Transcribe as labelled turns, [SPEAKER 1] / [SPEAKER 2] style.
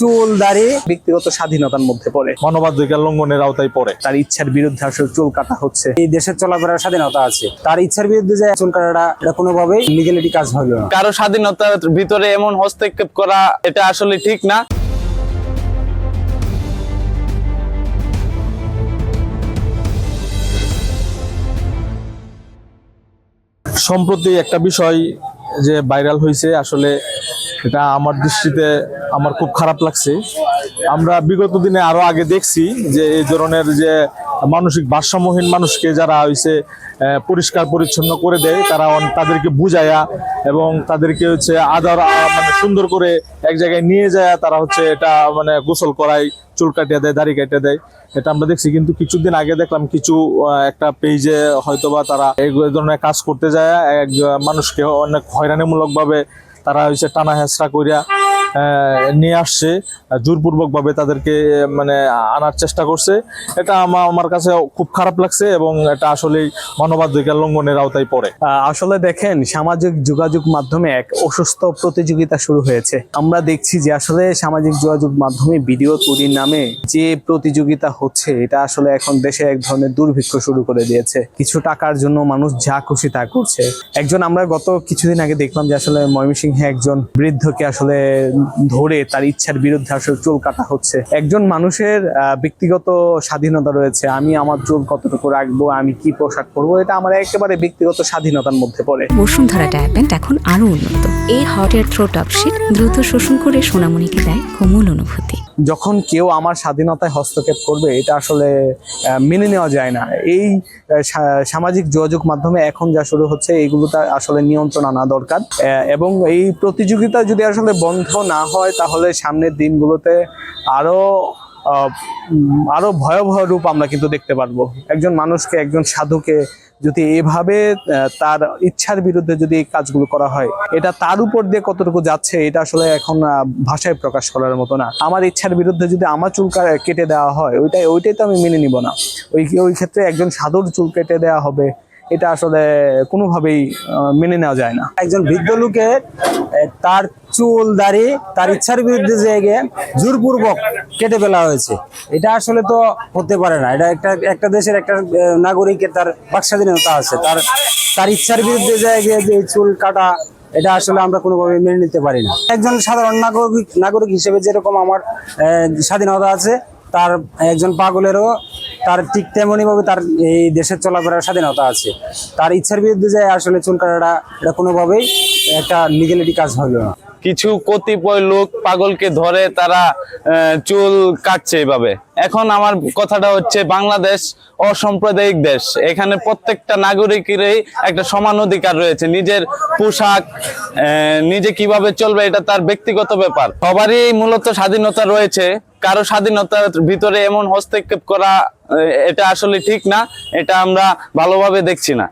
[SPEAKER 1] চুল দাড়ি ব্যক্তিগত স্বাধীনতার মধ্যে পড়ে,
[SPEAKER 2] মানবাধিকার লঙ্ঘনের আওতায় পড়ে।
[SPEAKER 1] তার ইচ্ছার বিরুদ্ধে আসলে চুল কাটা হচ্ছে। এই দেশের চলাফেরার স্বাধীনতা আছে, তার ইচ্ছার বিরুদ্ধে যে চুল কাটাটা এটা কোনোভাবেই লিগ্যালিটি কাজ হবে না।
[SPEAKER 3] কারো স্বাধীনতার ভিতরে এমন হস্তক্ষেপ করা এটা আসলে ঠিক না।
[SPEAKER 2] সম্প্রতি একটা বিষয় যে ভাইরাল হয়েছে, আসলে এটা আমার দৃষ্টিতে আমার খুব খারাপ লাগছে। আমরা বিগত দিনে আরো আগে দেখছি যে এই ধরনের যে মানসিক ভারসাম্যহীন মানুষকে যারা হয়েছে পরিষ্কার পরিচ্ছন্ন করে দেয়, তারা তাদেরকে বুঝায়া এবং তাদেরকে হচ্ছে আদর মানে সুন্দর করে এক জায়গায় নিয়ে যায়, তারা হচ্ছে এটা মানে গোসল করায়, চুল কাটিয়ে দেয়, দাড়ি কাটিয়ে দেয়। এটা আমরা দেখছি। কিন্তু কিছুদিন আগে দেখলাম কিছু একটা পেজে হয়তোবা তারা এই ধরনের কাজ করতে যায়, এক মানুষকে অনেক হয়রানিমূলক ভাবে তারা হচ্ছে টানা হেঁচড়া করিয়া নিয়ে আসছে, জোরপূর্বক ভাবে তাদেরকে মানে আনার চেষ্টা করছে। এটা আমার কাছে খুব খারাপ লাগছে এবং এটা আসলে মানবাধিকার লঙ্ঘনের আওতায় পড়ে।
[SPEAKER 1] আসলে দেখেন, সামাজিক যোগাযোগ মাধ্যমে এক অসুস্থ প্রতিযোগিতা শুরু হয়েছে। আমরা দেখছি যে আসলে সামাজিক যোগাযোগ মাধ্যমে ভিডিও তৈরির নামে যে প্রতিযোগিতা হচ্ছে, এটা আসলে এখন দেশে এক ধরনের দুর্ভিক্ষ শুরু করে দিয়েছে। কিছু টাকার জন্য মানুষ যা খুশি তা করছে। আমরা গত কিছুদিন আগে দেখলাম যে আসলে ময়মনসিংহে একজন বৃদ্ধকে আসলে ধরে তার ইচ্ছার বিরুদ্ধে আসলে চুল কাটা হচ্ছে। একজন মানুষের ব্যক্তিগত স্বাধীনতা রয়েছে, আমি আমার চুল কতটুকু রাখবো, আমি কি পোশাক পরবো, এটা আমার একেবারে ব্যক্তিগত স্বাধীনতার মধ্যে পড়ে।
[SPEAKER 4] বসুন্ধরা ডায়াপেন্ট এখন আরো উন্নত। এই hot air through top sheet দ্রুত শোষণ করে সোনামণিকে দেয় কোমল অনুভূতি।
[SPEAKER 1] যখন কেউ আমার স্বাধীনতায় হস্তক্ষেপ করবে, এটা আসলে মেনে নেওয়া যায় না। এই সামাজিক যোগাযোগ মাধ্যমে এখন যা শুরু হচ্ছে, এগুলোতে আসলে নিয়ন্ত্রণ আনা দরকার। এবং এই প্রতিযোগিতা যদি আসলে বন্ধ না হয়, তাহলে সামনের দিনগুলোতে আরো ভয়াবহ রূপ আমরা কিন্তু দেখতে পারবো। একজন মানুষকে, একজন সাধুকে যদি এভাবে তার ইচ্ছার বিরুদ্ধে যদি এই কাজগুলো করা হয়, এটা তার উপর দিয়ে কতটুকু যাচ্ছে, এটা আসলে এখন ভাষায় প্রকাশ করার মতো না। আমার ইচ্ছার বিরুদ্ধে যদি আমার চুল কেটে দেওয়া হয়, ওইটাই তো আমি মেনে নিব না। ওই ক্ষেত্রে একজন সাধুর চুল কেটে দেওয়া হবে, এটা আসলে কোনোভাবেই মেনে নেওয়া যায় না। একজন বৃদ্ধ লোকের তার চুল দাড়ি তার ইচ্ছার বিরুদ্ধে যে জোরপূর্বক কেটে ফেলা হয়েছে, এটা আসলে তো হতে পারে না। এটা একটা দেশের একটা নাগরিকের তার বাক স্বাধীনতা আছে, তার ইচ্ছার বিরুদ্ধে যে চুল কাটা, এটা আসলে আমরা কোনোভাবে মেনে নিতে পারি না। একজন সাধারণ নাগরিক হিসেবে যেরকম আমার স্বাধীনতা আছে, তার একজন পাগলেরও তার ঠিক তেমনি ভাবে তার এই দেশের চলাফেরার স্বাধীনতা আছে। তার ইচ্ছার বিরুদ্ধে যে আসলে চুল কাটাটা এটা কোনোভাবেই একটা লিগ্যালিটি কাজ হবে না।
[SPEAKER 3] কিছু কতিপয় লোক পাগলকে ধরে তারা চুল কাটছে এইভাবে। এখন আমার কথাটা হচ্ছে, বাংলাদেশ অসাম্প্রদায়িক দেশ। এখানে প্রত্যেকটা নাগরিকেরই একটা সমান অধিকার রয়েছে। নিজের পোশাক নিজে কিভাবে চলবে, এটা তার ব্যক্তিগত ব্যাপার। সবারই মূলত স্বাধীনতা রয়েছে। কারো স্বাধীনতার ভিতরে এমন হস্তক্ষেপ করা এটা আসলে ঠিক না। এটা আমরা ভালোভাবে দেখছি না।